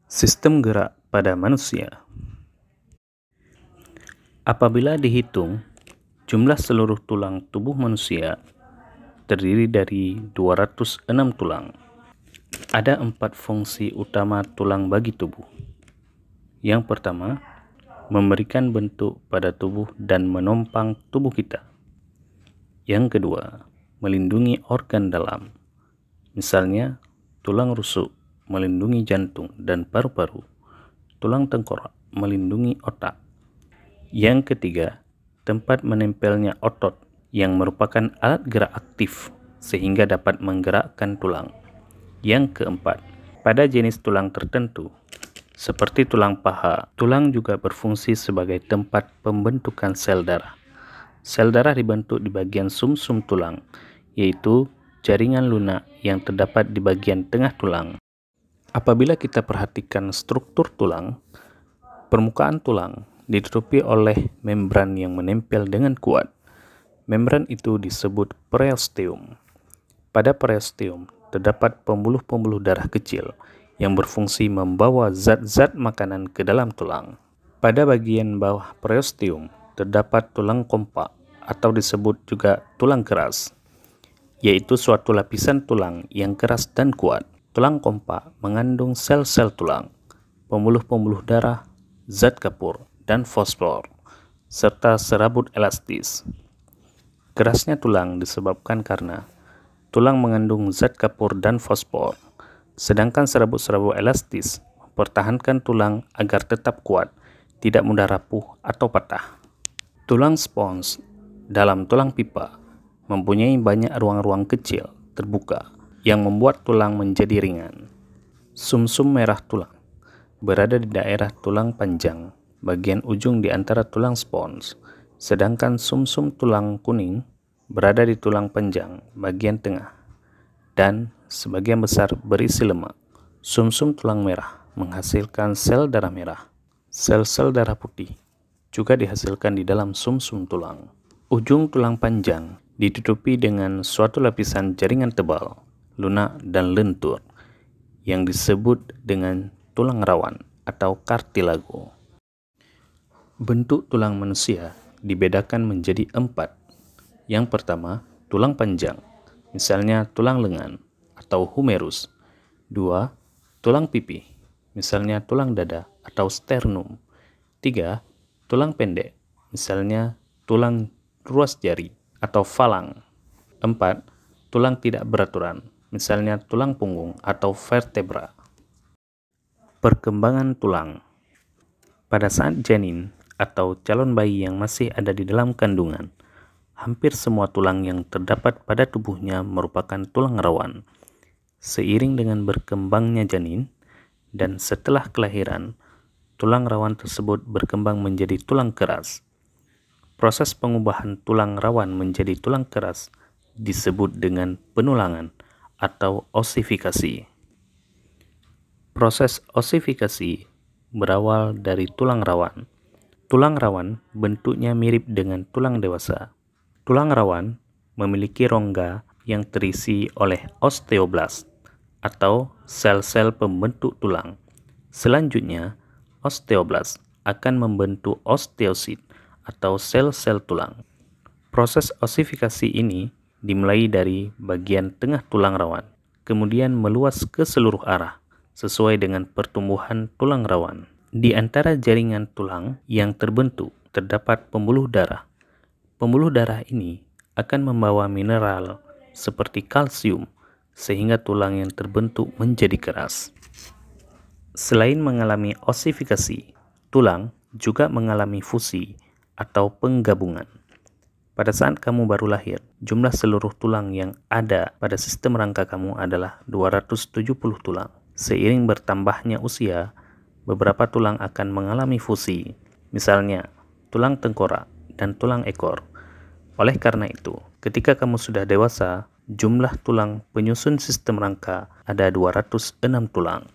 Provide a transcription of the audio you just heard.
Sistem gerak pada manusia. Apabila dihitung, jumlah seluruh tulang tubuh manusia terdiri dari 206 tulang. Ada 4 fungsi utama tulang bagi tubuh. Yang pertama, memberikan bentuk pada tubuh dan menopang tubuh kita. Yang kedua, melindungi organ dalam. Misalnya, tulang rusuk melindungi jantung dan paru-paru. Tulang tengkorak melindungi otak. Yang ketiga, tempat menempelnya otot yang merupakan alat gerak aktif sehingga dapat menggerakkan tulang. Yang keempat, pada jenis tulang tertentu seperti tulang paha, tulang juga berfungsi sebagai tempat pembentukan sel darah. Sel darah dibentuk di bagian sumsum tulang, yaitu jaringan lunak yang terdapat di bagian tengah tulang. Apabila kita perhatikan struktur tulang, permukaan tulang ditutupi oleh membran yang menempel dengan kuat. Membran itu disebut periosteum. Pada periosteum terdapat pembuluh-pembuluh darah kecil yang berfungsi membawa zat-zat makanan ke dalam tulang. Pada bagian bawah periosteum terdapat tulang kompak atau disebut juga tulang keras, yaitu suatu lapisan tulang yang keras dan kuat. Tulang kompak mengandung sel-sel tulang, pembuluh-pembuluh darah, zat kapur, dan fosfor, serta serabut elastis. Kerasnya tulang disebabkan karena tulang mengandung zat kapur dan fosfor, sedangkan serabut-serabut elastis mempertahankan tulang agar tetap kuat, tidak mudah rapuh atau patah. Tulang spons dalam tulang pipa mempunyai banyak ruang-ruang kecil terbuka yang membuat tulang menjadi ringan. Sumsum merah tulang berada di daerah tulang panjang, bagian ujung di antara tulang spons, sedangkan sumsum tulang kuning berada di tulang panjang, bagian tengah, dan sebagian besar berisi lemak. Sumsum tulang merah menghasilkan sel darah merah. Sel-sel darah putih juga dihasilkan di dalam sumsum tulang. Ujung tulang panjang ditutupi dengan suatu lapisan jaringan tebal, lunak dan lentur yang disebut dengan tulang rawan atau kartilago. Bentuk tulang manusia dibedakan menjadi 4. Yang pertama, tulang panjang, misalnya tulang lengan atau humerus. 2. Tulang pipi, misalnya tulang dada atau sternum. 3. Tulang pendek, misalnya tulang ruas jari atau falang. 4. Tulang tidak beraturan, misalnya tulang punggung atau vertebra. Perkembangan tulang. Pada saat janin atau calon bayi yang masih ada di dalam kandungan, hampir semua tulang yang terdapat pada tubuhnya merupakan tulang rawan. Seiring dengan berkembangnya janin dan setelah kelahiran, tulang rawan tersebut berkembang menjadi tulang keras. Proses pengubahan tulang rawan menjadi tulang keras disebut dengan penulangan atau osifikasi. Proses osifikasi berawal dari tulang rawan. Tulang rawan bentuknya mirip dengan tulang dewasa. Tulang rawan memiliki rongga yang terisi oleh osteoblast atau sel-sel pembentuk tulang. Selanjutnya, osteoblast akan membentuk osteosit atau sel-sel tulang. Proses osifikasi ini dimulai dari bagian tengah tulang rawan, kemudian meluas ke seluruh arah sesuai dengan pertumbuhan tulang rawan. Di antara jaringan tulang yang terbentuk terdapat pembuluh darah. Pembuluh darah ini akan membawa mineral seperti kalsium sehingga tulang yang terbentuk menjadi keras. Selain mengalami osifikasi, tulang juga mengalami fusi atau penggabungan. Pada saat kamu baru lahir, jumlah seluruh tulang yang ada pada sistem rangka kamu adalah 270 tulang. Seiring bertambahnya usia, beberapa tulang akan mengalami fusi, misalnya tulang tengkorak dan tulang ekor. Oleh karena itu, ketika kamu sudah dewasa, jumlah tulang penyusun sistem rangka ada 206 tulang.